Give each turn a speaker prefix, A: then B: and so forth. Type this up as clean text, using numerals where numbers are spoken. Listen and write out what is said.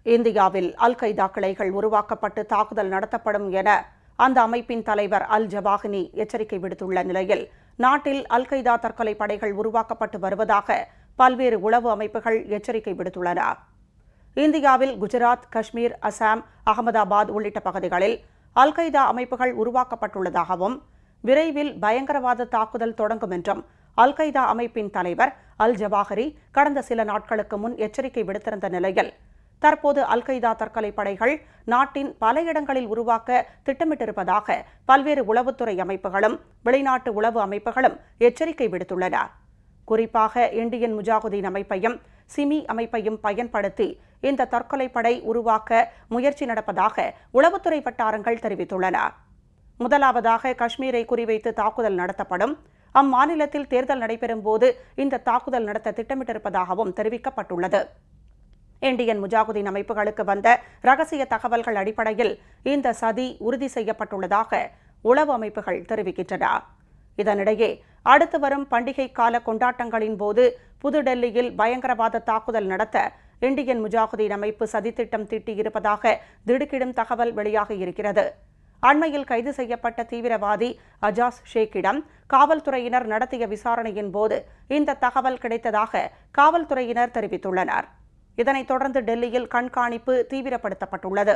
A: இந்தியாவில் அல் கைதா கிளைகள் உருவாக்கப்பட்டு தாக்குதல் நடத்தப்படும் என அந்த அமைப்பின் தலைவர் அல் ஜவாஹிரி எச்சரிக்கை விடுத்துள்ள நிலையில் நாட்டில் அல் கைதா தற்கொலை படைகள் உருவாக்கப்பட்டு வருவதாக பல்வேறு உளவு அமைப்புகள் எச்சரிக்கை விடுத்துள்ளன. இந்தியாவில் குஜராத், காஷ்மீர், அசாம், அகமதாபாத் உள்ளிட்ட பகுதிகளில் அல் கைதா அமைப்புகள் உருவாக்கப்பட்டுள்ளதாகவும் விரைவில் பயங்கரவாத தாக்குதல் தொடங்கும் என்றும் அல் கைதா அமைப்பின் தலைவர் அல் ஜவாஹிரி கடந்த சில நாட்களுக்கு முன் எச்சரிக்கை விடுத்திருந்த நிலையில் தற்போது அல் கைதா தற்கொலை படைகள் நாட்டின் பல இடங்களில் உருவாக்க திட்டமிட்டிருப்பதாக பல்வேறு உளவுத்துறை அமைப்புகளும் வெளிநாட்டு உளவு அமைப்புகளும் எச்சரிக்கை விடுத்துள்ளன. குறிப்பாக இந்தியன் முஜாஹிதீன் அமைப்பையும் சிமி அமைப்பையும் பயன்படுத்தி இந்த தற்கொலை படை உருவாக்க முயற்சி நடப்பதாக உளவுத்துறை வட்டாரங்கள் தெரிவித்துள்ளன. முதலாவதாக காஷ்மீரை குறிவைத்து தாக்குதல் நடத்தப்படும். அம்மாநிலத்தில் தேர்தல் நடைபெறும் போது இந்த தாக்குதல் நடத்த திட்டமிட்டிருப்பதாகவும் தெரிவிக்கப்பட்டுள்ளது. இந்தியன் முஜாஹிதீன் அமைப்புகளுக்கு வந்த ரகசிய தகவல்கள் அடிப்படையில் இந்த சதி உறுதி செய்யப்பட்டுள்ளதாக உளவு அமைப்புகள் தெரிவிக்கின்றன. இதனிடையே அடுத்து வரும் பண்டிகை கால கொண்டாட்டங்களின் போது புதுடெல்லியில் பயங்கரவாத தாக்குதல் நடத்த இந்தியன் முஜாஹிதீன் அமைப்பு சதித்திட்டம் தீட்டியிருப்பதாக திடுக்கிடும் தகவல் வெளியாகியிருக்கிறது. அண்மையில் கைது செய்யப்பட்ட தீவிரவாதி அஜாஸ் ஷேக்கிடம் காவல்துறையினர் நடத்திய விசாரணையின் போது இந்த தகவல் கிடைத்ததாக காவல்துறையினர் தெரிவித்துள்ளனர். இதனைத் தொடர்ந்து டெல்லியில் கண்காணிப்பு தீவிரப்படுத்தப்பட்டுள்ளது.